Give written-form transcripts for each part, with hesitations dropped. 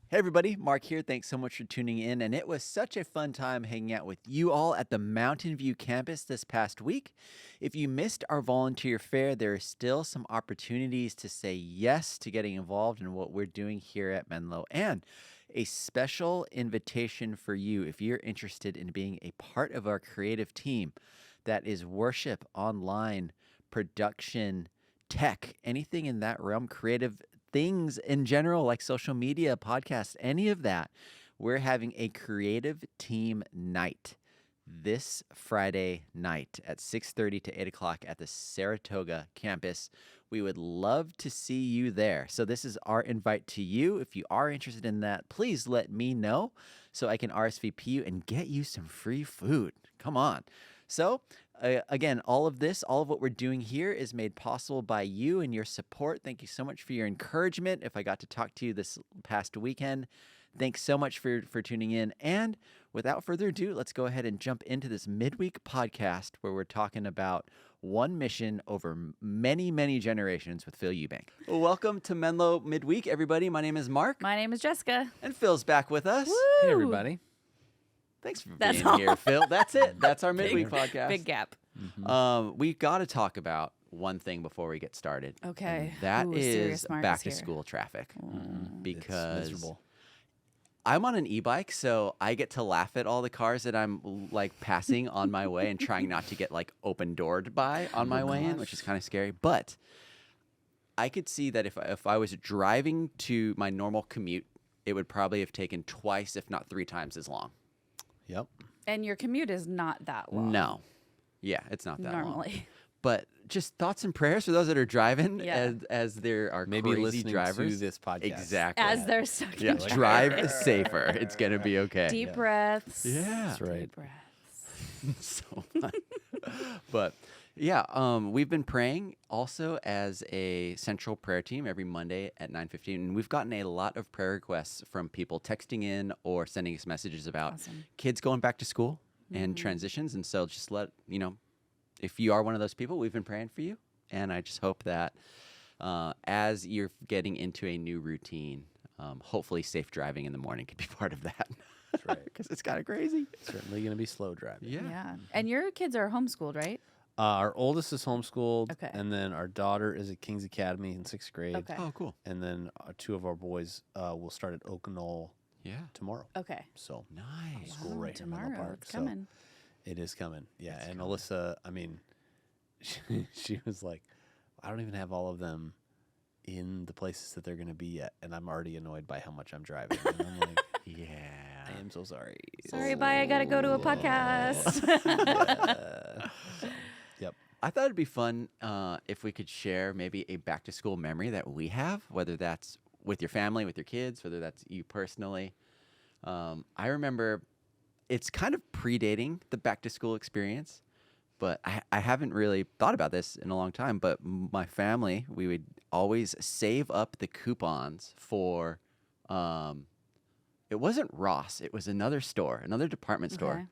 Hey everybody, Mark here. Thanks so much for tuning in. And it was such a fun time hanging out with you all at the Mountain View campus this past week. If you missed our volunteer fair, there are still some opportunities to say yes to getting involved in what we're doing here at Menlo. And a special invitation for you if you're interested in being a part of our creative team that is worship, online, production, tech, anything in that realm, creative things in general, like social media, podcasts, any of that. We're having a creative team night this Friday night at 6:30 to 8 o'clock at the Saratoga campus. We would love to see you there. So this is our invite to you. If you are interested in that, please let me know so I can RSVP you and get you some free food. Come on. So again, all of what we're doing here is made possible by you and your support. Thank you so much for your encouragement. If I got to talk to you this past weekend, thanks so much for tuning in. And without further ado, let's go ahead and jump into this midweek podcast where we're talking about one mission over many, many generations with Phil EuBank. Welcome to Menlo Midweek, everybody. My name is Mark. My name is Jessica. And Phil's back with us. Woo! Hey, everybody. Thanks for being here, Phil. That's it. That's our midweek podcast. Big gap. We've got to talk about one thing before we get started. Okay. And that is Serious Mark back is to here. school traffic. It's Because miserable. I'm on an e-bike, so I get to laugh at all the cars that I'm like passing on my way and trying not to get like open doored by on my way in, which is kind of scary. But I could see that if I was driving to my normal commute, it would probably have taken twice, if not three times as long. Yep. And your commute is not that long. No. Yeah, it's not that long. Normally. But just thoughts and prayers for those that are driving Yeah. as there are Maybe crazy listening drivers. to this podcast. Exactly. As they're stuck Yeah, in drive traffic. safer. It's going to be okay. Deep breaths. Yeah. That's right. Deep breaths. So fun. But yeah, we've been praying also as a central prayer team every Monday at 9:15. And we've gotten a lot of prayer requests from people texting in or sending us messages about Awesome. kids going back to school and transitions. And so just let, if you are one of those people, we've been praying for you. And I just hope that as you're getting into a new routine, hopefully safe driving in the morning could be part of that. That's right. Because it's kind of crazy. Certainly going to be slow driving. Yeah. And your kids are homeschooled, right? Our oldest is homeschooled. Okay. And then our daughter is at King's Academy in 6th grade. Okay. Oh, cool. And then two of our boys will start at Oak Knoll Yeah. tomorrow. Okay. So Nice. school Wow, right here in Menlo tomorrow. Park. It's coming. So it is coming. Yeah. It's and coming. Alyssa, I mean, she was like, I don't even have all of them in the places that they're going to be yet. And I'm already annoyed by how much I'm driving. And I'm like, Yeah. I am so sorry. Sorry, bye. I got to go to a podcast. So, yep. I thought it'd be fun if we could share maybe a back to school memory that we have, whether that's with your family, with your kids, whether that's you personally. I remember it's kind of predating the back to school experience, but I haven't really thought about this in a long time. But my family, we would always save up the coupons for, it wasn't Ross, it was another store, another department store. Okay.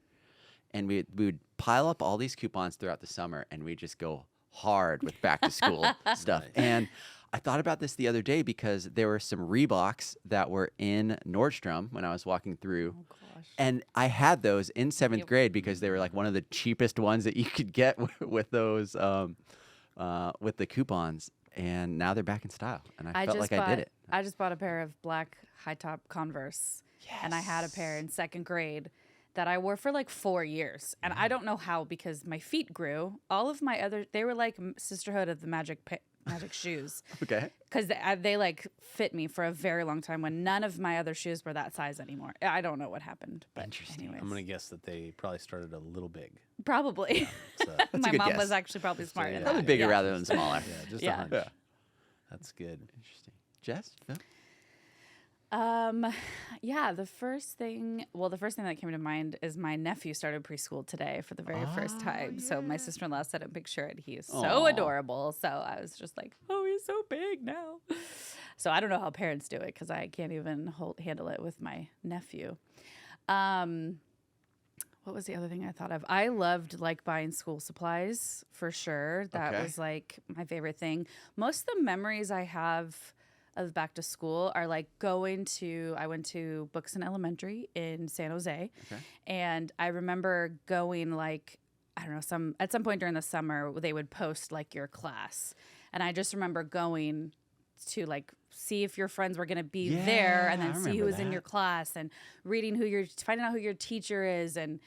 And we would pile up all these coupons throughout the summer, and we'd just go hard with back to school stuff. Nice. And I thought about this the other day because there were some Reeboks that were in Nordstrom when I was walking through. Oh, gosh. And I had those in 7th Yep. grade because they were like one of the cheapest ones that you could get with those, with the coupons. And now they're back in style. And I felt like I did it. I just bought a pair of black high top Converse. And I had a pair in 2nd grade that I wore for like 4 years. And I don't know how because my feet grew. All of my other, they were like Sisterhood of the Magic shoes. Okay. Because they like fit me for a very long time when none of my other shoes were that size anymore. I don't know what happened. But Interesting. anyways. I'm going to guess that they probably started a little big. Probably. So, My good mom guess. was actually probably smart yeah. in Probably that. bigger Yeah. rather than smaller. yeah, just Yeah. a hunch. Yeah. That's good. Interesting. Jess? Phil? Yeah, the first thing that came to mind is my nephew started preschool today for the very first time. So my sister-in-law sent a picture and he is so Aw. adorable. So I was just like, oh, he's so big now. So I don't know how parents do it because I can't even handle it with my nephew. What was the other thing I thought of? I loved like buying school supplies for sure. That Okay. was like my favorite thing. Most of the memories I have of back to school are like I went to Buxton Elementary in San Jose. Okay. And I remember going like, I don't know, at some point during the summer, they would post like your class. And I just remember going to like see if your friends were going to be there and Yeah, then I see who remember was in that. your class and finding out who your teacher is and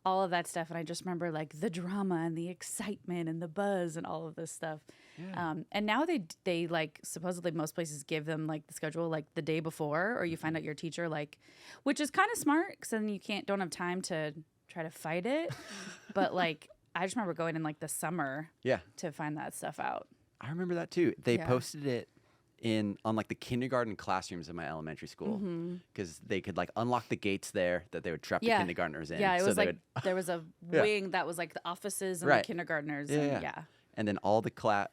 all of that stuff. And I just remember like the drama and the excitement and the buzz and all of this stuff. Yeah. And now they like supposedly most places give them like the schedule like the day before, or you find out your teacher like, which is kind of smart because then you don't have time to try to fight it. But like I just remember going in like the summer Yeah. to find that stuff out. I remember that too. They Yeah. posted it on like the kindergarten classrooms in my elementary school because they could like unlock the gates there that they would trap the Yeah. kindergartners in. Yeah, it so was they like there was a Yeah. wing that was like the offices and Right. the kindergartners. Yeah, And yeah. And then all the class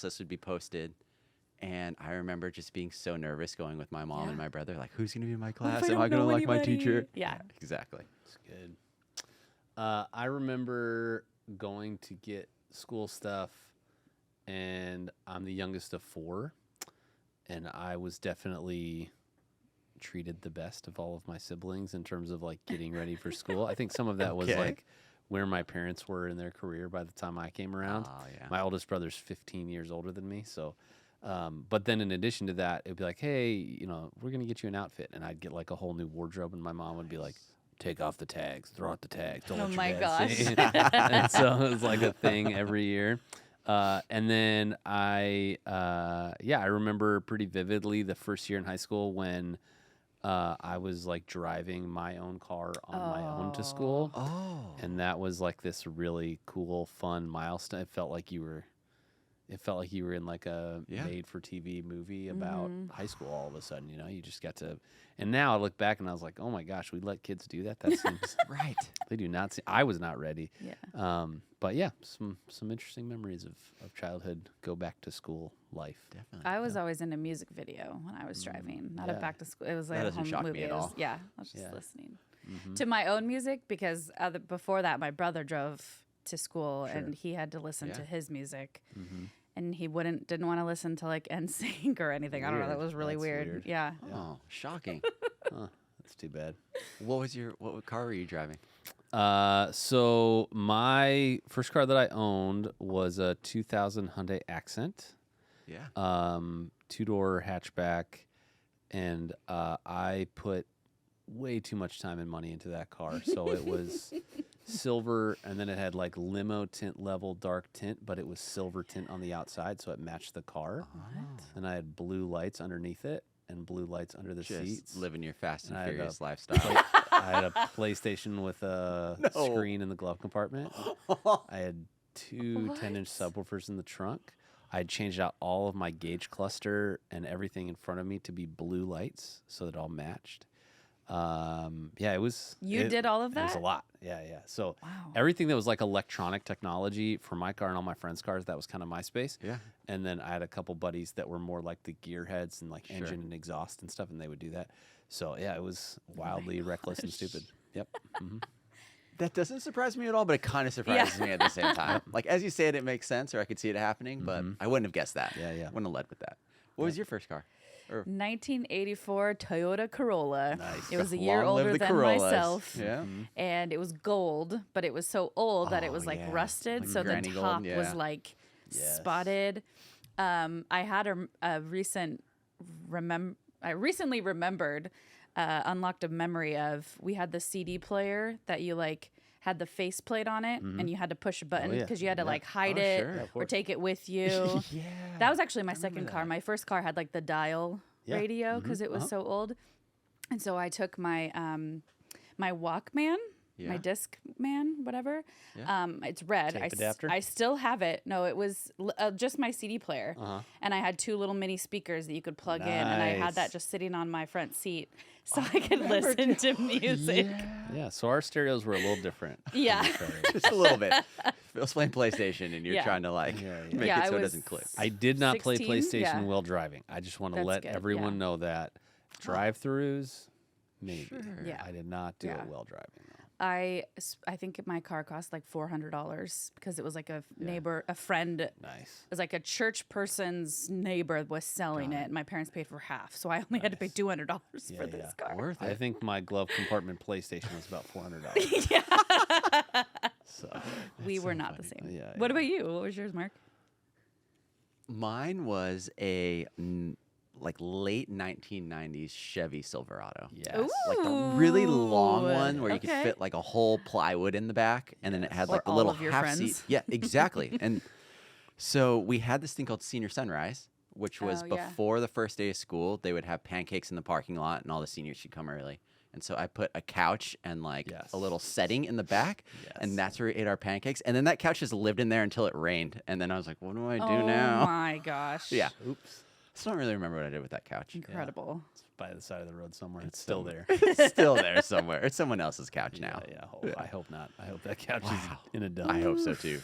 lists would be posted. And I remember just being so nervous going with my mom and my brother, like, who's going to be in my class? Am I going to like my teacher? Yeah. Exactly. It's good. I remember going to get school stuff, and I'm the youngest of 4, and I was definitely treated the best of all of my siblings in terms of like getting ready for school. I think some of that was Okay. like where my parents were in their career by the time I came around. Oh, yeah. My oldest brother's 15 years older than me, so but then in addition to that, it'd be like, hey, we're gonna get you an outfit, and I'd get like a whole new wardrobe, and my mom would be like, take off the tags, throw out the tags, don't Oh let your my dad see." gosh. And so it was like a thing every year. And then I remember pretty vividly the first year in high school when I was like driving my own car on my own to school. Oh. And that was like this really cool, fun milestone. It felt like you were in like a Yeah. made-for-TV movie about high school all of a sudden, you just got to. And now I look back and I was like, oh my gosh, we let kids do that? That seems, Right. they do not see. I was not ready. Yeah. But yeah, some interesting memories of childhood go back to school life. Definitely. I was always in a music video when I was driving, not a Yeah. back to school. It was like That a doesn't home shock me movie. at It was- all. Yeah, I was just Yeah. listening Mhm. to my own music because before that, my brother drove to school Sure. and he had to listen Yeah. to his music, Mhm. and he didn't want to listen to like NSYNC or anything. I don't know. That Weird. was really That's weird. weird. Yeah. Oh, shocking. Huh, that's too bad. What car were you driving? So my first car that I owned was a 2000 Hyundai Accent, Yeah. 2-door hatchback, and I put way too much time and money into that car. So it was silver, and then it had like limo tint level dark tint, but it was silver tint on the outside, so it matched the car. And I had blue lights underneath it and blue lights under the Just seats. living your Fast and And I had Furious a lifestyle. I had a PlayStation with a No. screen in the glove compartment. I had two 10-inch subwoofers in the trunk. I had changed out all of my gauge cluster and everything in front of me to be blue lights so that it all matched. Yeah, it was. You did all of It was a that? lot. Yeah. So Wow. everything that was like electronic technology for my car and all my friends' cars, that was kind of my space. Yeah. And then I had a couple buddies that were more like the gearheads and like Sure. engine and exhaust and stuff, and they would do that. So yeah, it was wildly reckless and stupid. Yep. hmm That doesn't surprise me at all, but it kind of surprises me at the same time. Like, as you say it makes sense, or I could see it happening, but I wouldn't have guessed that. Yeah. Wouldn't have led with that. What was your first car? Or 1984 Toyota Corolla. Nice. It was a year Long live older the than Corollas. myself. Yeah. And it was gold, but it was so old that it was Oh, like yeah. rusted. Like So the granny gold, top was yeah. like Yes. spotted. I had a recent I recently remembered, unlocked a memory of, we had the CD player that you like had the faceplate on it and you had to push a button yeah. because you had to like hide Oh, it sure. Yeah, of or course. take it with you. Yeah. That was actually my second car. My first car had like the dial Yeah. radio because it was so old. And so I took my my Walkman, Yeah. my Discman, whatever. Yeah. It's red. Tape adapter? I still have it. No, it was just my CD player. And I had two little mini speakers that you could plug in. And I had that Nice. just sitting on my front seat so I could listen to music. Yeah. So our stereos were a little different. Yeah. Just a little bit. Phil's playing PlayStation, and you're Yeah. trying to like Yeah, yeah. make Yeah, it I so it was- doesn't click. I did not play 16? PlayStation Yeah. while driving. I just want to That's let good, everyone yeah. know that drive-throughs, maybe. Sure. Yeah. I did not do Yeah. it while driving. Though. I think my car cost like $400 because it was like a neighbor, a friend. It Nice. was like a church person's neighbor was selling it. My parents paid for half, so I only had to pay $200 for this car. Worth I it. think my glove compartment PlayStation was about $400. Yeah. So We were not the same. Yeah, What about you? What was yours, Mark? Mine was a like late 1990s Chevy Silverado. yes. Like the really long Ooh, one where you could okay. fit like a whole plywood in the back, and then it had Like like a all little of your half friends? seat. Yeah, exactly. And so we had this thing called Senior Sunrise, which was Oh, yeah. before the first day of school. They would have pancakes in the parking lot, and all the seniors should come early. And so I put a couch and like Yes. a little setting in the back, Yes. and that's where we ate our pancakes. And then that couch just lived in there until it rained. And then I was like, what do I do Oh now? my gosh. Yeah. Oops. I don't really remember what I did with that couch. Incredible. It's by the side of the road somewhere. It's still there. It's still there somewhere. It's someone else's couch now. Yeah. I hope not. I hope that couch Wow. is in a dump. I hope so too.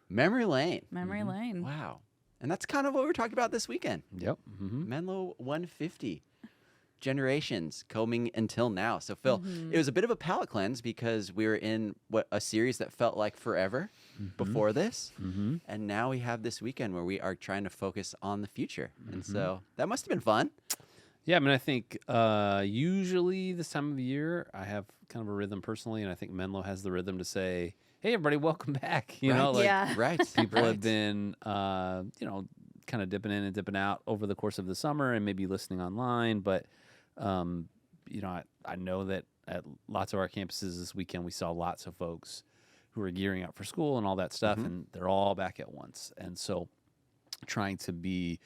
Memory lane. Memory lane. Wow. And that's kind of what we're talking about this weekend. Yep. Mm-hmm. Menlo 150 generations coming until now. So Phil, it was a bit of a palate cleanse because we were in a series that felt like forever before this. Mm-hmm. And now we have this weekend where we are trying to focus on the future. And so that must have been fun. Yeah, I mean, I think usually this time of year I have kind of a rhythm personally, and I think Menlo has the rhythm to say, "Hey, everybody, welcome back." You know, Right. like Yeah. Right. people right. have been, kind of dipping in and dipping out over the course of the summer, and maybe listening online. But I know that at lots of our campuses this weekend we saw lots of folks who are gearing up for school and all that stuff, and they're all back at once. And so, trying to be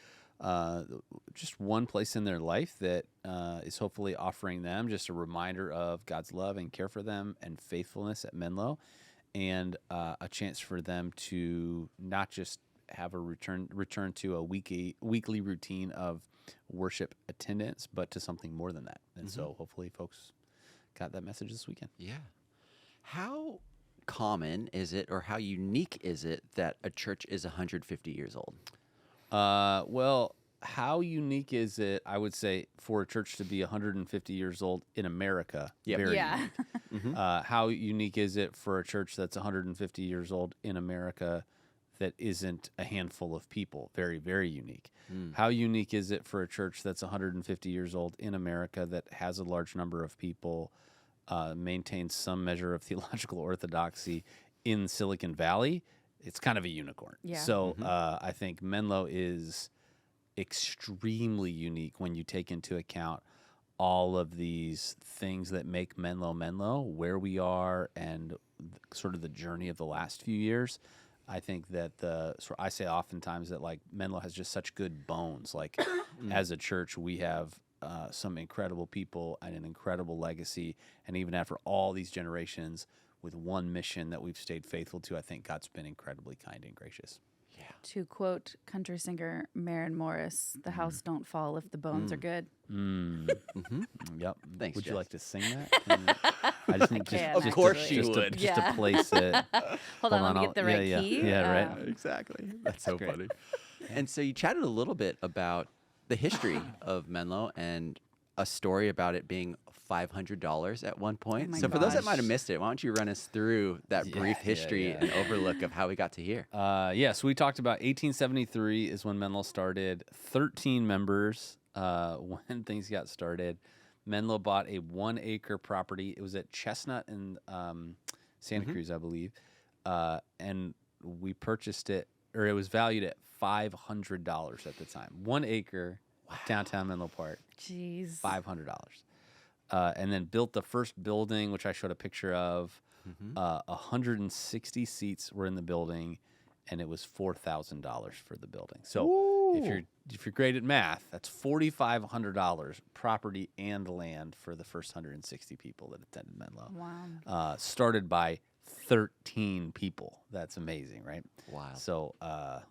just one place in their life that is hopefully offering them just a reminder of God's love and care for them and faithfulness at Menlo, and a chance for them to not just have a return to a weekly routine of worship attendance, but to something more than that. And so hopefully folks got that message this weekend. Yeah. How common is it or how unique is it that a church is 150 years old? Well, how unique is it, I would say, for a church to be 150 years old in America? Yep. Very Yeah. unique. How unique is it for a church that's 150 years old in America that isn't a handful of people? Very, very unique. How unique is it for a church that's 150 years old in America that has a large number of people, maintains some measure of theological orthodoxy in Silicon Valley? It's kind of a unicorn. Yeah. So I think Menlo is extremely unique when you take into account all of these things that make Menlo, where we are, and sort of the journey of the last few years. I think that I say oftentimes that like Menlo has just such good bones. Like as a church, we have some incredible people and an incredible legacy. And even after all these generations, with one mission that we've stayed faithful to, I think God's been incredibly kind and gracious. To quote country singer Maren Morris, "The house don't fall if the bones are good." Yep. Thanks, Would you Jess. like to sing that? I just need can, Of course you just would. To Yeah. place it. Hold on, let me I'll- get the right yeah, key. Yeah, right. Exactly. That's so great. funny. And so you chatted a little bit about the history of Menlo and a story about it being $500 at one point. my So for those that gosh. might have missed it, why don't you run us through that brief history and overlook of how we got to here? So we talked about 1873 is when Menlo started. 13 members when things got started. Menlo bought a 1-acre property. It was at Chestnut in Santa Cruz, I believe. And we purchased it, or it was valued at $500 at the time. 1 acre, downtown Menlo Park, Jeez. $500. And then built the first building, which I showed a picture of. 160 seats were in the building, and it was $4,000 for the building. So if you're great at math, that's $4,500 property and land for the first 160 people that attended Menlo. Wow. Started by 13 people. That's amazing, right? Wow. So I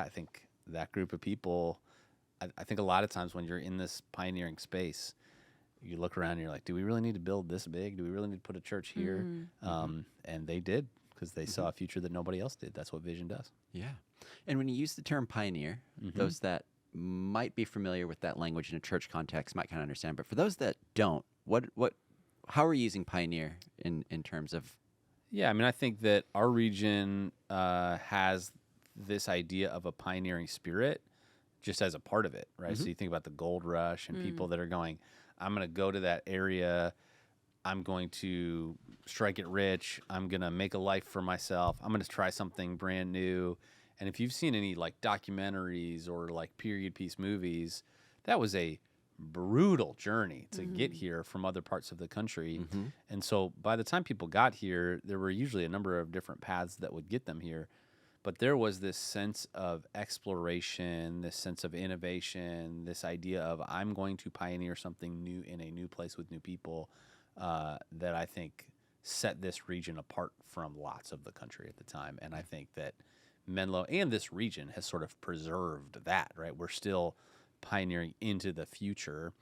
think that group of people. I think a lot of times when you're in this pioneering space, you look around and you're like, do we really need to build this big? Do we really need to put a church here? And they did, because they saw a future that nobody else did. That's what vision does. Yeah. And when you use the term pioneer, those that might be familiar with that language in a church context might kind of understand. But for those that don't, what how are we using pioneer in terms of? Yeah, I mean, I think that our region has this idea of a pioneering spirit just as a part of it, right? So you think about the gold rush and people that are going, I'm going to go to that area. I'm going to strike it rich. I'm going to make a life for myself. I'm going to try something brand new. And if you've seen any like documentaries or like period piece movies, that was a brutal journey to get here from other parts of the country. And so by the time people got here, there were usually a number of different paths that would get them here. But there was this sense of exploration, this sense of innovation, this idea of I'm going to pioneer something new in a new place with new people that I think set this region apart from lots of the country at the time. And I think that Menlo and this region has sort of preserved that, right? We're still pioneering into the future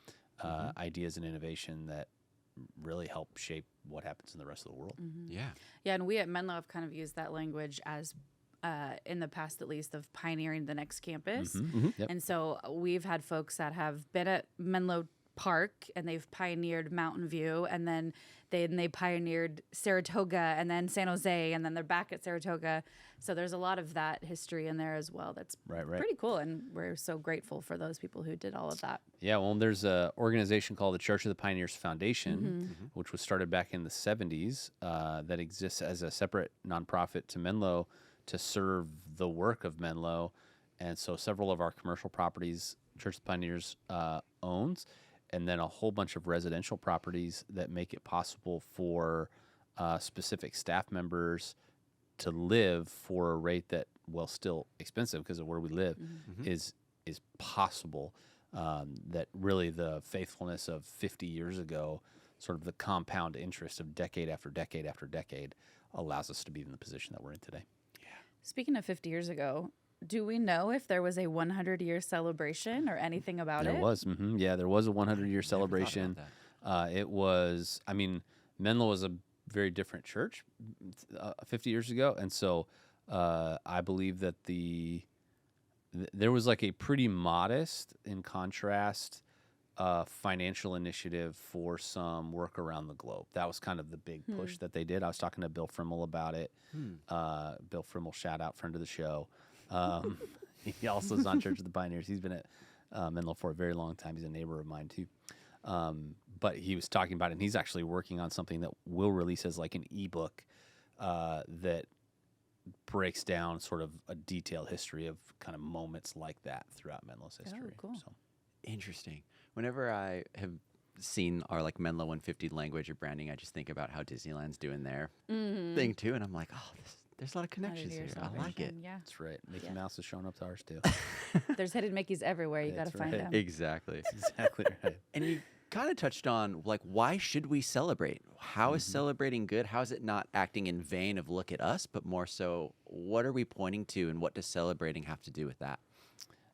ideas and innovation that really help shape what happens in the rest of the world. Yeah. Yeah, and we at Menlo have kind of used that language as in the past, at least, of pioneering the next campus. Yep. And so we've had folks that have been at Menlo Park and they've pioneered Mountain View, and then they pioneered Saratoga and then San Jose, and then they're back at Saratoga. So there's a lot of that history in there as well. That's pretty cool, and we're so grateful for those people who did all of that. Yeah, well, there's an organization called the Church of the Pioneers Foundation, which was started back in the 70s, that exists as a separate nonprofit to Menlo to serve the work of Menlo. And so several of our commercial properties, Church of the Pioneers owns, and then a whole bunch of residential properties that make it possible for specific staff members to live for a rate that, well, still expensive because of where we live, is possible. That really the faithfulness of 50 years ago, sort of the compound interest of decade after decade after decade, allows us to be in the position that we're in today. Speaking of 50 years ago, do we know if there was a 100-year celebration or anything about it? There was. Yeah, there was a 100-year celebration. It was, I mean, Menlo was a very different church 50 years ago. And so I believe that there was like a pretty modest, in contrast, financial initiative for some work around the globe. That was kind of the big push that they did. I was talking to Bill Frimmel about it. Bill Frimmel, shout out, friend of the show. He also is on Church of the Pioneers. He's been at Menlo for a very long time. He's a neighbor of mine too. But he was talking about it, and he's actually working on something that we'll release as like an ebook that breaks down sort of a detailed history of kind of moments like that throughout Menlo's history. Oh, cool. So. Interesting. Whenever I have seen our like Menlo 150 language or branding, I just think about how Disneyland's doing their thing too, and I'm like, oh, there's a lot of connections here. I like it. Yeah. That's right. Mickey Mouse is showing up to ours too. There's hidden Mickeys everywhere. You got to find them. Exactly. Exactly right. And you kind of touched on like, why should we celebrate? How is celebrating good? How is it not acting in vain of look at us, but more so, what are we pointing to, and what does celebrating have to do with that?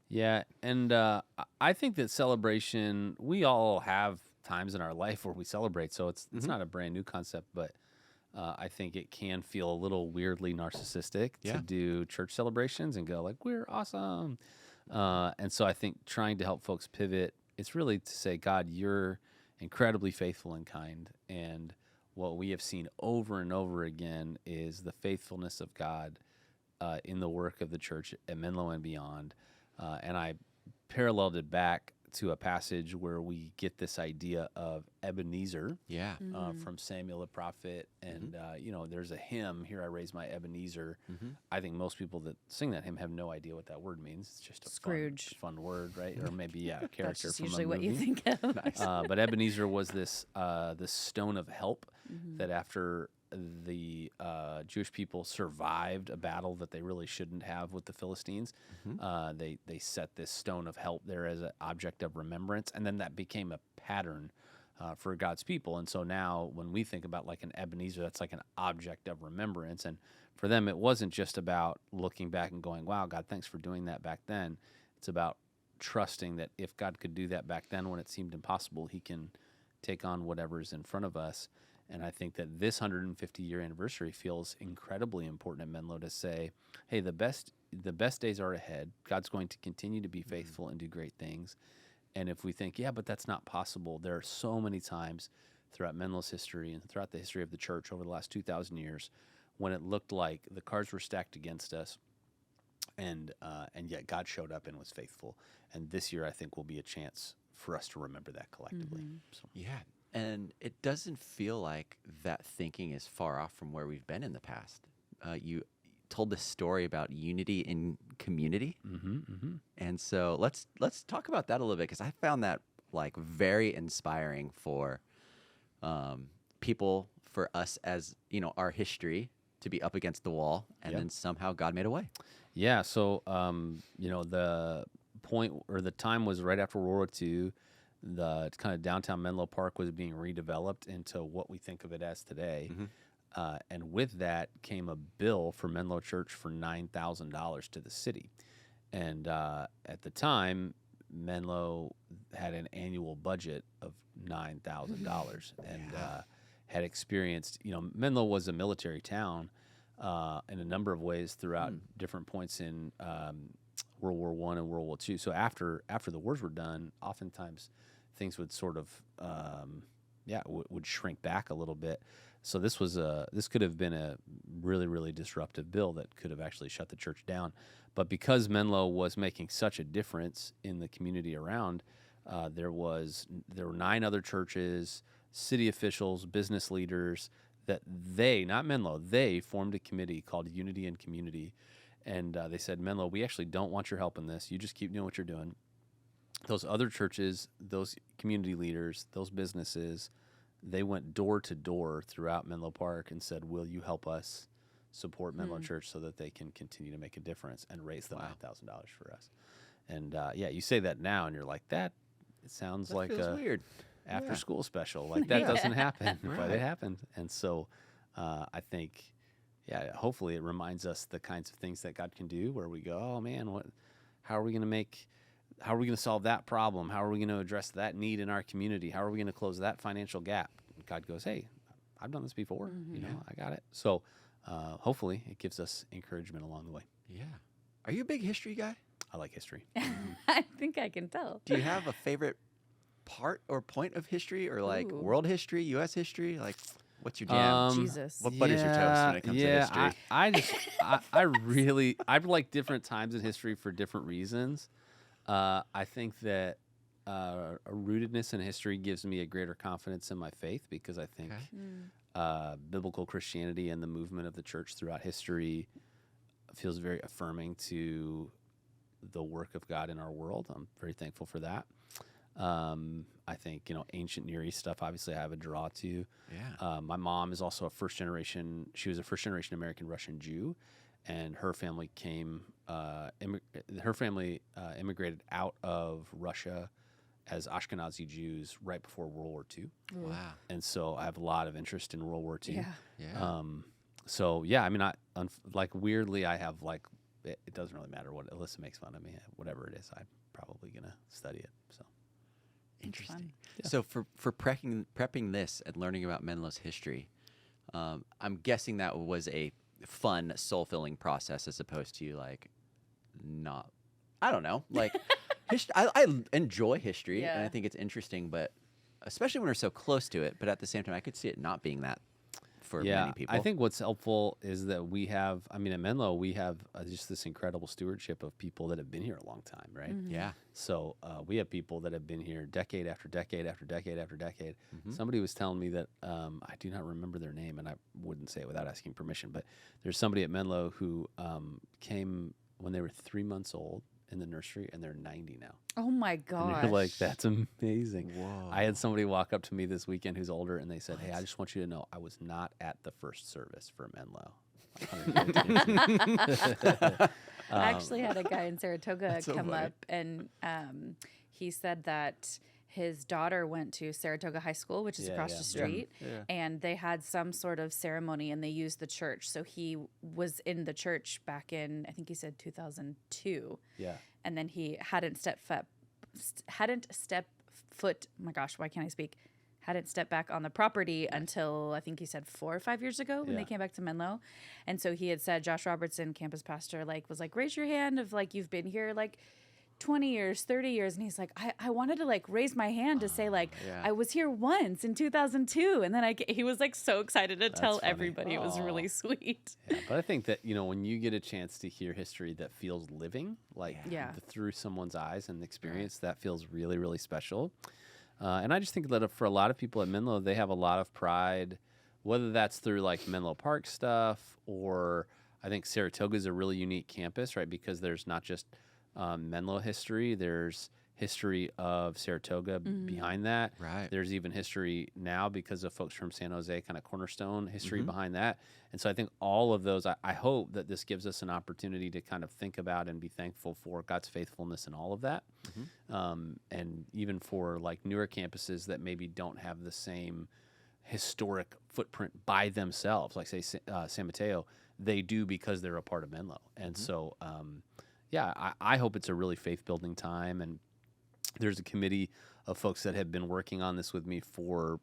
Yeah, and I think that celebration, we all have times in our life where we celebrate, so it's not a brand new concept, but I think it can feel a little weirdly narcissistic to do church celebrations and go like, we're awesome. And so I think trying to help folks pivot, it's really to say, God, you're incredibly faithful and kind, and what we have seen over and over again is the faithfulness of God in the work of the church at Menlo and beyond. And I paralleled it back to a passage where we get this idea of Ebenezer from Samuel the prophet. And, there's a hymn, Here I Raise My Ebenezer. I think most people that sing that hymn have no idea what that word means. It's just a Scrooge. fun word, right? Or maybe, a character That's just from usually a what movie. you think of. But Ebenezer was this stone of help that after the Jewish people survived a battle that they really shouldn't have with the Philistines, they set this stone of help there as an object of remembrance, and then that became a pattern for God's people. And so now when we think about like an Ebenezer, that's like an object of remembrance. And for them, it wasn't just about looking back and going, wow, God, thanks for doing that back then. It's about trusting that if God could do that back then when it seemed impossible, he can take on whatever's in front of us. And I think that this 150-year anniversary feels incredibly important at Menlo to say, hey, the best days are ahead. God's going to continue to be faithful and do great things. And if we think, yeah, but that's not possible, there are so many times throughout Menlo's history and throughout the history of the church over the last 2,000 years, when it looked like the cards were stacked against us, and yet God showed up and was faithful. And this year, I think, will be a chance for us to remember that collectively. So. Yeah. And it doesn't feel like that thinking is far off from where we've been in the past. You told this story about unity in community. And so let's talk about that a little bit, because I found that like very inspiring for people, for us as, our history to be up against the wall, and then somehow God made a way. Yeah. So, the point or the time was right after World War II. The kind of downtown Menlo Park was being redeveloped into what we think of it as today. And with that came a bill for Menlo Church for $9,000 to the city. And at the time, Menlo had an annual budget of $9,000 and had experienced, Menlo was a military town in a number of ways throughout different points in World War I and World War II. So after the wars were done, oftentimes things would sort of, would shrink back a little bit. So this could have been a really, really disruptive bill that could have actually shut the church down. But because Menlo was making such a difference in the community around, there were 9 other churches, city officials, business leaders, that not Menlo, they formed a committee called Unity in Community. And they said, Menlo, we actually don't want your help in this. You just keep doing what you're doing. Those other churches, those community leaders, those businesses, they went door to door throughout Menlo Park and said, will you help us support Menlo Church so that they can continue to make a difference, and raise the $9,000 for us. And you say that now and you're like, it sounds like a weird after school special. Like that doesn't happen, but it happened. And so I think, hopefully it reminds us the kinds of things that God can do, where we go, oh man, how are we going to solve that problem? How are we going to address that need in our community? How are we going to close that financial gap? And God goes, hey, I've done this before. I got it. So hopefully it gives us encouragement along the way. Yeah. Are you a big history guy? I like history. I think I can tell. Do you have a favorite part or point of history, or like world history, U.S. history? Like, what's your jam? Jesus. What butters your toast when it comes to history? I like different times in history for different reasons. I think that a rootedness in history gives me a greater confidence in my faith, because I think biblical Christianity and the movement of the church throughout history feels very affirming to the work of God in our world. I'm very thankful for that. I think, ancient Near East stuff, obviously I have a draw to. Yeah. My mom is also she was a first generation American Russian Jew, and her family immigrated out of Russia as Ashkenazi Jews right before World War II. Wow. And so I have a lot of interest in World War II. Yeah. Weirdly, I have it doesn't really matter what Alyssa makes fun of me. Whatever it is, I'm probably going to study it. So interesting. Yeah. So for prepping this and learning about Menlo's history, I'm guessing that was a fun, soul-filling process, as opposed to not, I don't know, history. I enjoy history, and I think it's interesting, but especially when we're so close to it. But at the same time, I could see it not being that for many people. I think what's helpful is that we have, at Menlo, we have just this incredible stewardship of people that have been here a long time, right? Yeah. So we have people that have been here decade after decade after decade after decade. Somebody was telling me that, I do not remember their name, and I wouldn't say it without asking permission, but there's somebody at Menlo who came when they were 3 months old in the nursery, and they're 90 now. Oh my gosh. And you're like, that's amazing. Whoa. I had somebody walk up to me this weekend who's older, and they said, hey, I just want you to know I was not at the first service for Menlo. I actually had a guy in Saratoga come funny. up, and he said that his daughter went to Saratoga High School, which is across the street, and they had some sort of ceremony, and they used the church. So he was in the church back in, I think he said 2002. Yeah. And then he hadn't stepped foot. Oh my gosh, why can't I speak? Hadn't stepped back on the property until I think he said 4 or 5 years ago when they came back to Menlo. And so he had said, Josh Robertson, campus pastor, was raise your hand if you've been here 20 years, 30 years. And he's like, I wanted to like raise my hand to say like, yeah. I was here once in 2002. And then he was like so excited to tell funny. everybody. It was really sweet. Yeah, but I think that, when you get a chance to hear history that feels living, like Yeah. through someone's eyes and experience, that feels really, really special. And I just think that for a lot of people at Menlo, they have a lot of pride, whether that's through like Menlo Park stuff, or I think Saratoga is a really unique campus, right? Because there's not just Menlo history, there's history of Saratoga behind that. Right. There's even history now because of folks from San Jose, kind of cornerstone history behind that. And so I think all of those, I hope that this gives us an opportunity to kind of think about and be thankful for God's faithfulness in all of that. And even for like newer campuses that maybe don't have the same historic footprint by themselves, like say San Mateo, they do because they're a part of Menlo. And so, I hope it's a really faith-building time. And there's a committee of folks that have been working on this with me for,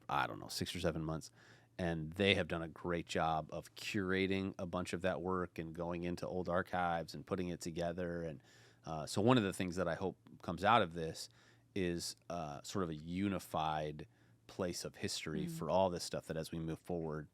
6 or 7 months. And they have done a great job of curating a bunch of that work and going into old archives and putting it together. And so one of the things that I hope comes out of this is sort of a unified place of history for all this stuff, that as we move forward,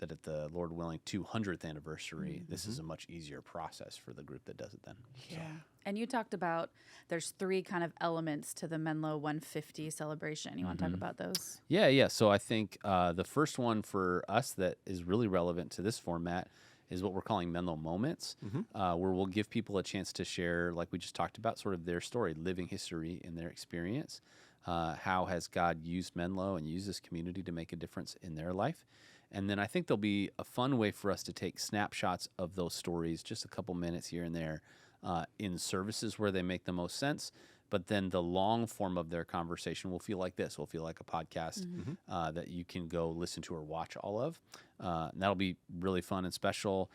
that at the Lord willing 200th anniversary, this is a much easier process for the group that does it then. Yeah. And you talked about there's 3 kind of elements to the Menlo 150 celebration. You want to talk about those? Yeah. So I think the first one for us that is really relevant to this format is what we're calling Menlo Moments, where we'll give people a chance to share, like we just talked about, sort of their story, living history in their experience. How has God used Menlo and used this community to make a difference in their life? And then I think there'll be a fun way for us to take snapshots of those stories, just a couple minutes here and there, in services where they make the most sense. But then the long form of their conversation will feel like this. Will feel like a podcast that you can go listen to or watch all of. And that'll be really fun and special.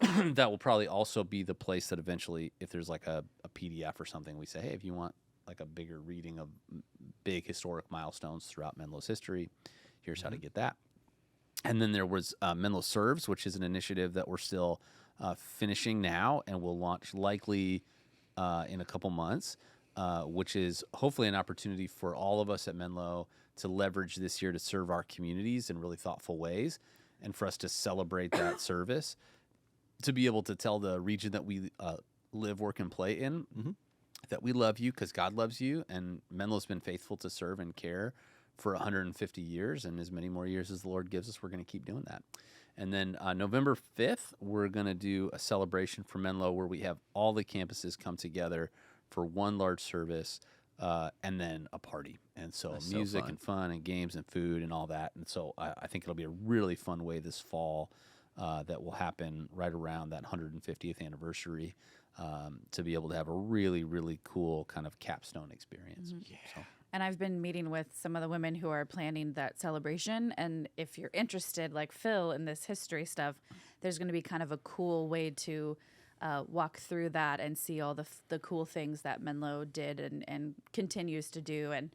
That will probably also be the place that eventually, if there's like a PDF or something, we say, hey, if you want like a bigger reading of big historic milestones throughout Menlo's history, here's how to get that. And then there was Menlo Serves, which is an initiative that we're still finishing now and will launch likely in a couple months, which is hopefully an opportunity for all of us at Menlo to leverage this year to serve our communities in really thoughtful ways, and for us to celebrate that service, to be able to tell the region that we live, work, and play in that we love you because God loves you, and Menlo's been faithful to serve and care for 150 years, and as many more years as the Lord gives us, we're going to keep doing that. And then November 5th, we're going to do a celebration for Menlo where we have all the campuses come together for one large service and then a party. And so That's music so fun. and fun and games and food and all that. And so I think it'll be a really fun way this fall that will happen right around that 150th anniversary to be able to have a really, really cool kind of capstone experience. Yeah. So. And I've been meeting with some of the women who are planning that celebration. And if you're interested, like Phil, in this history stuff, there's going to be kind of a cool way to walk through that and see all the cool things that Menlo did and continues to do. And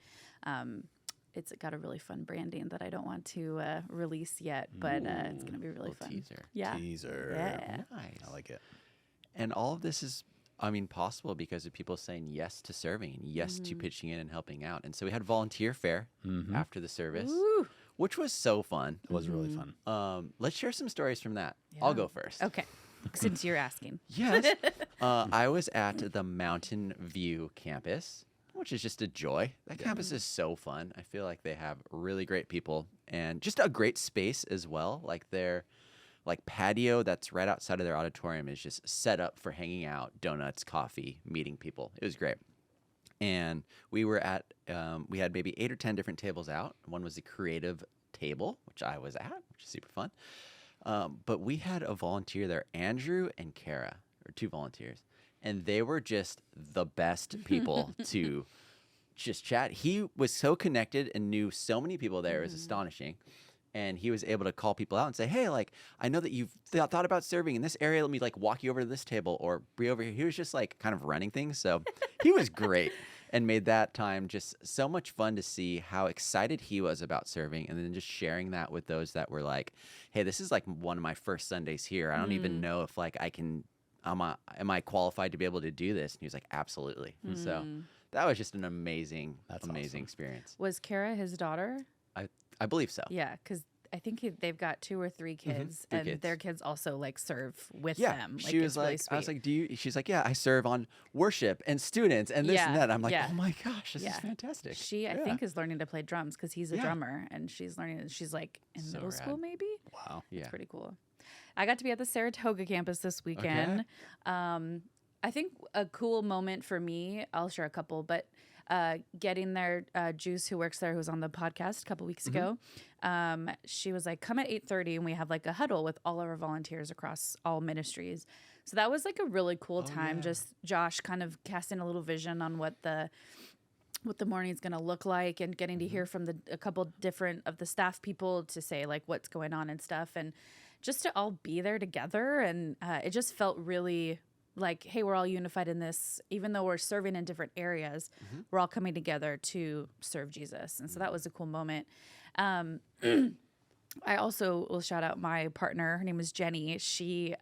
it's got a really fun branding that I don't want to release yet, but it's going to be really Little fun. teaser. Yeah. Teaser. Yeah. Nice. I like it. And all of this is, possible because of people saying yes to serving and yes to pitching in and helping out. And so we had volunteer fair after the service, Woo. which was so fun. It was really fun. Let's share some stories from that. I'll go first. Okay. Since you're asking. Yes. I was at the Mountain View campus, which is just a joy. That campus is so fun. I feel like they have really great people and just a great space as well. Like their patio that's right outside of their auditorium is just set up for hanging out, donuts, coffee, meeting people. It was great. And we were at, we had maybe 8 or 10 different tables out. One was the creative table, which I was at, which is super fun. But we had a volunteer there, Andrew and Kara, or 2 volunteers. And they were just the best people to just chat. He was so connected and knew so many people there. It was astonishing. And he was able to call people out and say, hey, like, I know that you've thought about serving in this area. Let me like walk you over to this table or be over here. He was just like kind of running things. So he was great and made that time just so much fun to see how excited he was about serving. And then just sharing that with those that were like, hey, this is like one of my first Sundays here. I don't even know if like I can am I qualified to be able to do this? And he was like, absolutely. And so that was just an amazing awesome. experience. Was Kara his daughter? I believe so. Yeah, because I think they've got 2 or 3 kids, Three and kids. their kids also like serve with Yeah, them. she was it's really like, I was sweet. like, do you? She's like, yeah, I serve on worship and students and this and Yeah, that. I'm like, yeah. oh my gosh, this is Yeah. fantastic. She, I Yeah. think, is learning to play drums because he's a Yeah. drummer, and she's learning. She's like in So middle school, rad. maybe. Wow. Yeah. It's pretty cool. I got to be at the Saratoga campus this weekend. I think a cool moment for me, I'll share a couple, but getting there, Juice, who works there, who was on the podcast a couple weeks ago, she was like, come at 8:30 and we have like a huddle with all of our volunteers across all ministries. So that was like a really cool time. yeah. Just Josh kind of casting a little vision on what the morning's going to look like, and getting to hear from a couple different of the staff people to say like what's going on and stuff, and just to all be there together. And it just felt really like, hey, we're all unified in this, even though we're serving in different areas, we're all coming together to serve Jesus. And so that was a cool moment. I also will shout out my partner. Her name is Jenny. She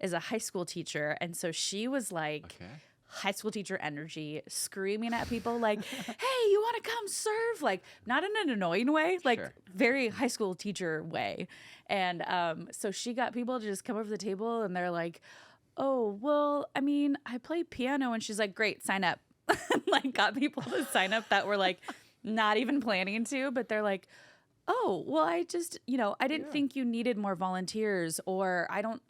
is a high school teacher. And so she was like, Okay. high school teacher energy, screaming at people like, hey, you want to come serve? Like, not in an annoying way, like Sure. very high school teacher way. And so she got people to just come over to the table, and they're like, oh, well, I mean, I play piano. And she's like, great, sign up. Like, got people to sign up that were like not even planning to, but they're like, oh, well, I just, I didn't think you needed more volunteers, or I don't,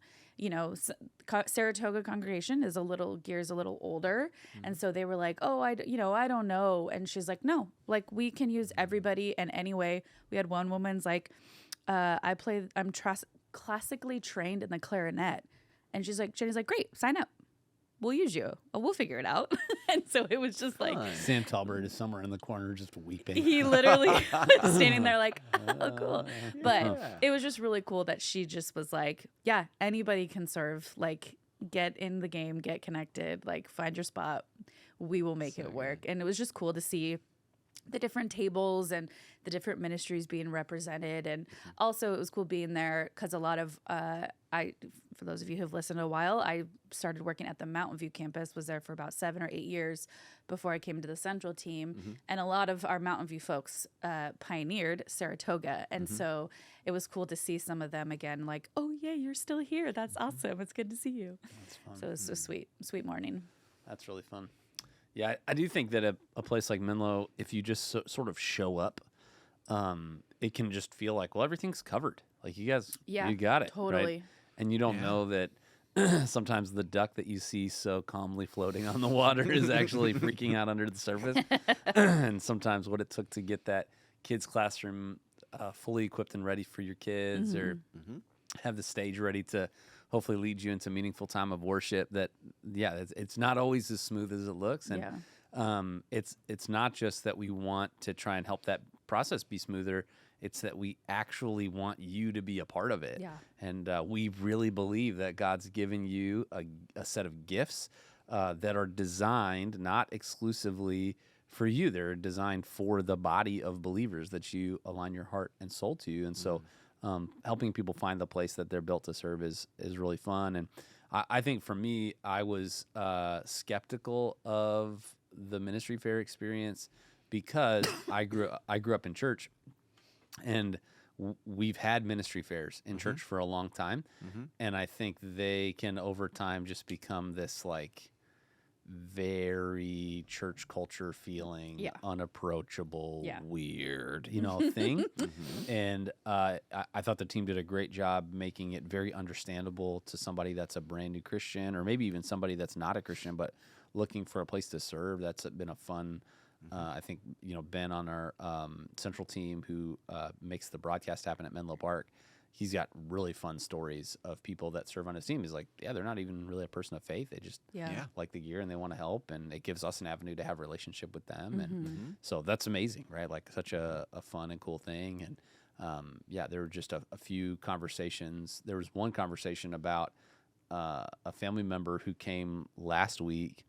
Saratoga congregation is gears a little older. And so they were like, oh, I don't know. And she's like, no, like we can use everybody. And anyway, we had one woman's like, I'm classically trained in the clarinet. And Jenny's like, great, sign up. We'll use you. Oh, we'll figure it out. And so it was just like, Fun. Sam Talbert is somewhere in the corner just weeping. he literally was standing there like, oh, cool. But Yeah. it was just really cool that she just was like, yeah, anybody can serve. Like, get in the game, get connected, like find your spot. We will make it work. And it was just cool to see the different tables and the different ministries being represented. And also it was cool being there because a lot of, for those of you who've listened a while, I started working at the Mountain View campus, was there for about 7 or 8 years before I came to the Central team. And a lot of our Mountain View folks pioneered Saratoga. And so it was cool to see some of them again, like, oh yeah, you're still here. That's awesome. It's good to see you. That's fun. So it was a sweet morning. That's really fun. Yeah, I do think that a place like Menlo, if you just sort of show up, it can just feel like, well, everything's covered. Like, you guys, Yeah, you got it. totally. Right? And you don't Yeah. know that sometimes the duck that you see so calmly floating on the water is actually freaking out under the surface. And sometimes what it took to get that kids' classroom fully equipped and ready for your kids, or have the stage ready to hopefully lead you into meaningful time of worship, that, yeah, it's not always as smooth as it looks. And it's not just that we want to try and help that process be smoother. It's that we actually want you to be a part of it. Yeah. And we really believe that God's given you a set of gifts that are designed not exclusively for you. They're designed for the body of believers that you align your heart and soul to. And so helping people find the place that they're built to serve is really fun. And I think for me, I was skeptical of the ministry fair experience because I grew up in church. And we've had ministry fairs in church for a long time. And I think they can over time just become this like very church culture feeling, unapproachable, weird, thing. And I thought the team did a great job making it very understandable to somebody that's a brand new Christian, or maybe even somebody that's not a Christian, but looking for a place to serve. That's been a fun I think, Ben on our central team who makes the broadcast happen at Menlo Park, he's got really fun stories of people that serve on his team. He's like, yeah, they're not even really a person of faith. They just like the gear and they want to help. And it gives us an avenue to have a relationship with them. And so that's amazing, right? Like such a fun and cool thing. And there were just a few conversations. There was one conversation about a family member who came last week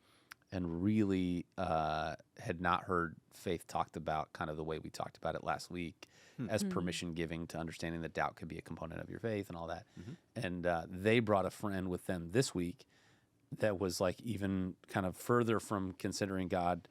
and really had not heard faith talked about kind of the way we talked about it last week as permission giving to understanding that doubt could be a component of your faith and all that. And they brought a friend with them this week that was like even kind of further from considering God.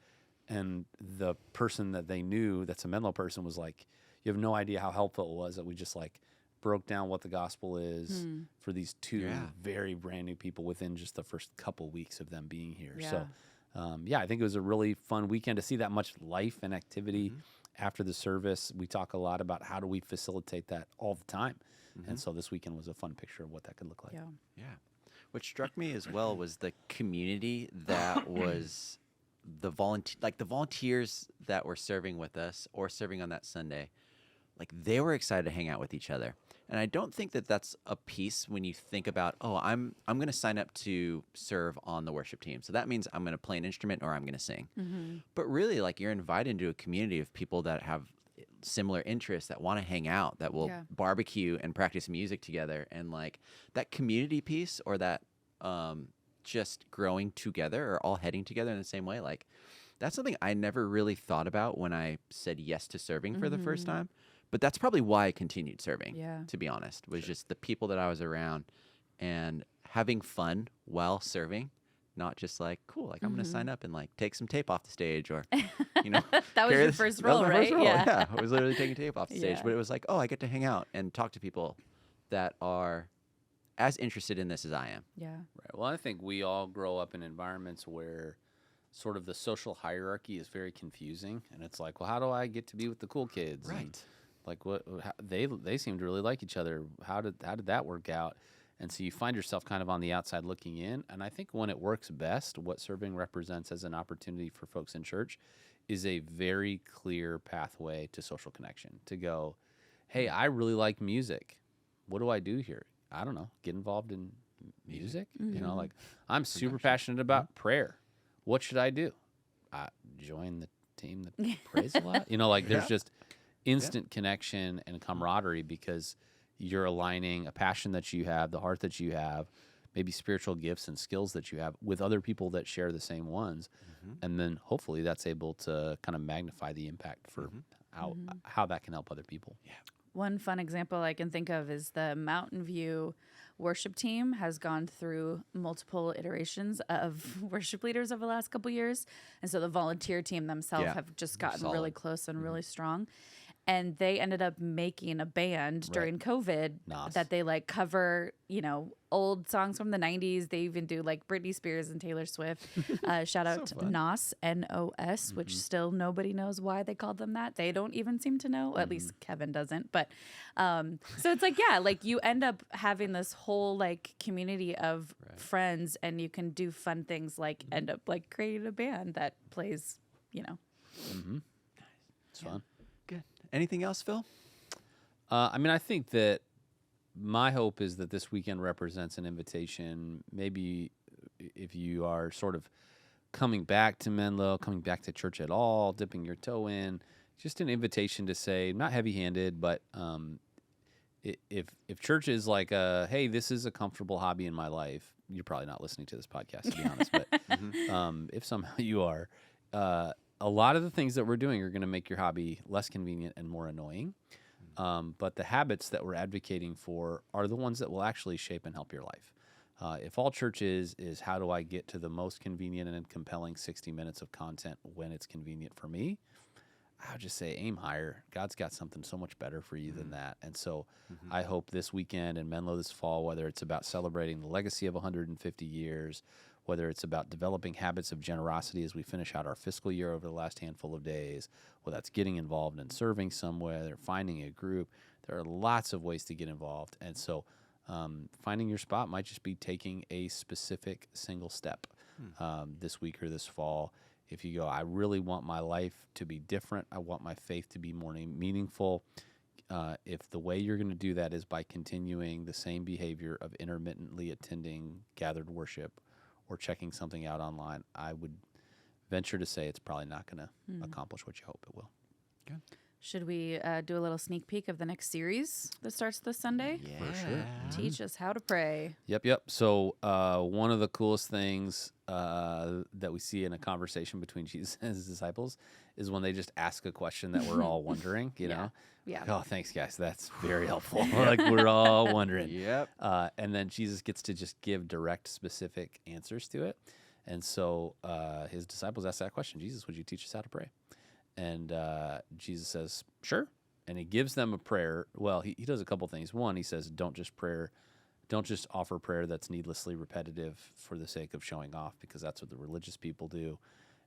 And the person that they knew that's a Menlo person was like, you have no idea how helpful it was that we just like broke down what the gospel is for these two very brand new people within just the first couple weeks of them being here. Yeah. So, I think it was a really fun weekend to see that much life and activity after the service. We talk a lot about how do we facilitate that all the time. And so this weekend was a fun picture of what that could look like. Yeah. What struck me as well was the community that was the volunteers that were serving with us or serving on that Sunday. Like, they were excited to hang out with each other. And I don't think that that's a piece when you think about, I'm going to sign up to serve on the worship team. So that means I'm going to play an instrument or I'm going to sing. But really, like, you're invited into a community of people that have similar interests, that want to hang out, that will barbecue and practice music together. And like that community piece, or that just growing together or all heading together in the same way, like that's something I never really thought about when I said yes to serving for the first time. But that's probably why I continued serving, to be honest, was just the people that I was around and having fun while serving, not just like, cool, like I'm going to sign up and like take some tape off the stage, or, you know. That was your first role, right? Yeah. I was literally taking tape off the stage, but it was like, I get to hang out and talk to people that are as interested in this as I am. Yeah. Right. Well, I think we all grow up in environments where sort of the social hierarchy is very confusing. And it's like, well, how do I get to be with the cool kids? Right. And like they seem to really like each other. How did that work out? And so you find yourself kind of on the outside looking in. And I think when it works best, what serving represents as an opportunity for folks in church is a very clear pathway to social connection. To go, hey, I really like music. What do I do here? I don't know. Get involved in music. You know, like I'm super passionate about prayer. What should I do? Join the team that prays a lot. You know, like there's just instant connection and camaraderie because you're aligning a passion that you have, the heart that you have, maybe spiritual gifts and skills that you have with other people that share the same ones. And then hopefully that's able to kind of magnify the impact for how that can help other people. Yeah. One fun example I can think of is the Mountain View worship team has gone through multiple iterations of worship leaders over the last couple years. And so the volunteer team themselves have just gotten really close and really strong. And they ended up making a band during COVID that they like cover, you know, old songs from the 90s. They even do like Britney Spears and Taylor Swift. Shout out to NOS, N-O-S, which still nobody knows why they called them that. They don't even seem to know. At least Kevin doesn't. But so it's like, like you end up having this whole like community of friends, and you can do fun things like end up like creating a band that plays, you know. It's fun. Good. Anything else, Phil? I mean, I think that my hope is that this weekend represents an invitation. Maybe if you are sort of coming back to Menlo, coming back to church at all, dipping your toe in, just an invitation to say, not heavy-handed, but if church is like, hey, this is a comfortable hobby in my life, you're probably not listening to this podcast, to be honest. But if somehow you are, a lot of the things that we're doing are going to make your hobby less convenient and more annoying. But the habits that we're advocating for are the ones that will actually shape and help your life. If all church is how do I get to the most convenient and compelling 60 minutes of content when it's convenient for me, I would just say aim higher. God's got something so much better for you than that. And so I hope this weekend in Menlo this fall, whether it's about celebrating the legacy of 150 years, whether it's about developing habits of generosity as we finish out our fiscal year over the last handful of days, whether that's getting involved in serving somewhere, or finding a group. There are lots of ways to get involved. And so finding your spot might just be taking a specific single step this week or this fall. If you go, I really want my life to be different, I want my faith to be more meaningful, if the way you're going to do that is by continuing the same behavior of intermittently attending gathered worship or checking something out online, I would venture to say it's probably not going to accomplish what you hope it will. Good. Should we do a little sneak peek of the next series that starts this Sunday? Yeah. For sure. Teach us how to pray. Yep. So one of the coolest things that we see in a conversation between Jesus and his disciples is when they just ask a question that we're all wondering, you know? Yeah. Oh, thanks, guys. That's very helpful. Like, we're all wondering. Yep. And then Jesus gets to just give direct, specific answers to it. And so his disciples ask that question, Jesus, would you teach us how to pray? And Jesus says, sure. And he gives them a prayer. Well, he does a couple things. One, he says, don't just offer prayer that's needlessly repetitive for the sake of showing off, because that's what the religious people do.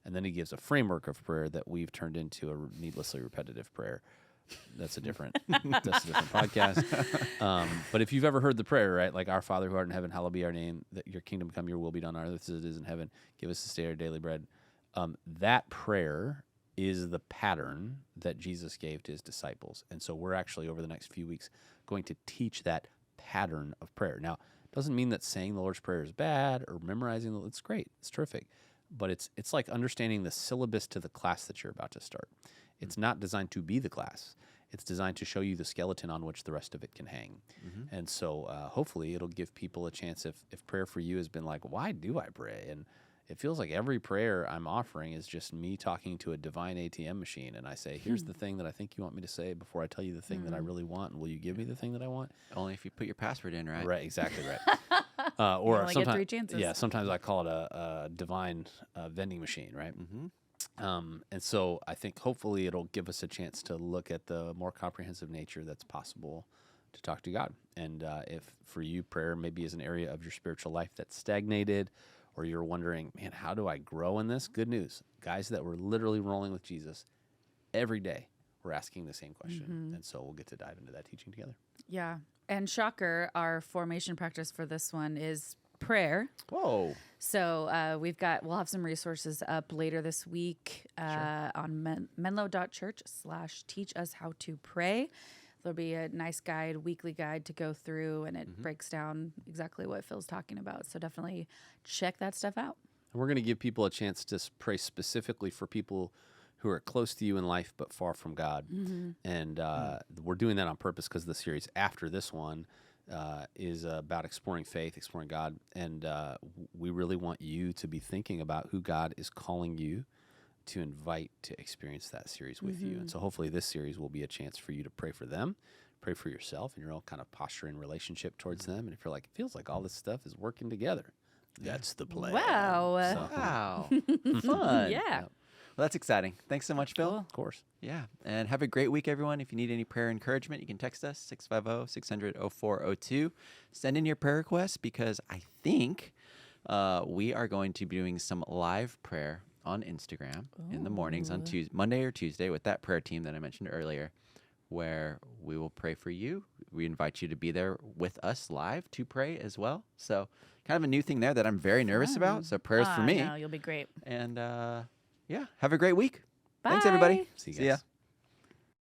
And then he gives a framework of prayer that we've turned into a needlessly repetitive prayer. That's a different podcast. But if you've ever heard the prayer, right, like, our Father who art in heaven, hallowed be our name, that your kingdom come, your will be done on earth as it is in heaven. Give us this day our daily bread. That prayer is the pattern that Jesus gave to his disciples. And so we're actually, over the next few weeks, going to teach that pattern of prayer. Now, it doesn't mean that saying the Lord's Prayer is bad or memorizing it's great. It's terrific. But it's like understanding the syllabus to the class that you're about to start. It's not designed to be the class. It's designed to show you the skeleton on which the rest of it can hang. Mm-hmm. And so hopefully it'll give people a chance, if prayer for you has been like, why do I pray? And it feels like every prayer I'm offering is just me talking to a divine ATM machine. And I say, here's the thing that I think you want me to say before I tell you the thing that I really want. And will you give me the thing that I want? Only if you put your password in, right? Right, exactly right. Or only get 3 chances. Yeah, sometimes I call it a divine vending machine, right? Mm-hmm. And so I think hopefully it'll give us a chance to look at the more comprehensive nature that's possible to talk to God. And if for you, prayer maybe is an area of your spiritual life that's stagnated, or you're wondering, man, how do I grow in this? Good news. Guys that were literally rolling with Jesus every day were asking the same question. Mm-hmm. And so we'll get to dive into that teaching together. Yeah. And shocker, our formation practice for this one is prayer. Whoa. So we'll have some resources up later this week on Menlo.Church /teach us how to pray. There'll be a nice guide, weekly guide to go through, and it breaks down exactly what Phil's talking about. So definitely check that stuff out. And we're going to give people a chance to pray specifically for people who are close to you in life but far from God. Mm-hmm. And we're doing that on purpose because the series after this one is about exploring faith, exploring God. And we really want you to be thinking about who God is calling you to invite to experience that series with you. And so hopefully this series will be a chance for you to pray for them, pray for yourself, and your own kind of posture and relationship towards them. And if you're like, it feels like all this stuff is working together, that's the plan. Wow. Wow. Fun. Yeah. Well, that's exciting. Thanks so much, Phil. Cool. Of course. Yeah. And have a great week, everyone. If you need any prayer encouragement, you can text us 650-600-0402. Send in your prayer requests, because I think we are going to be doing some live prayer on Instagram in the mornings on Monday or Tuesday with that prayer team that I mentioned earlier, where we will pray for you. We invite you to be there with us live to pray as well. So kind of a new thing there that I'm very nervous about. So prayers for me. No, you'll be great. And yeah, have a great week. Bye. Thanks, everybody. See you guys. See ya.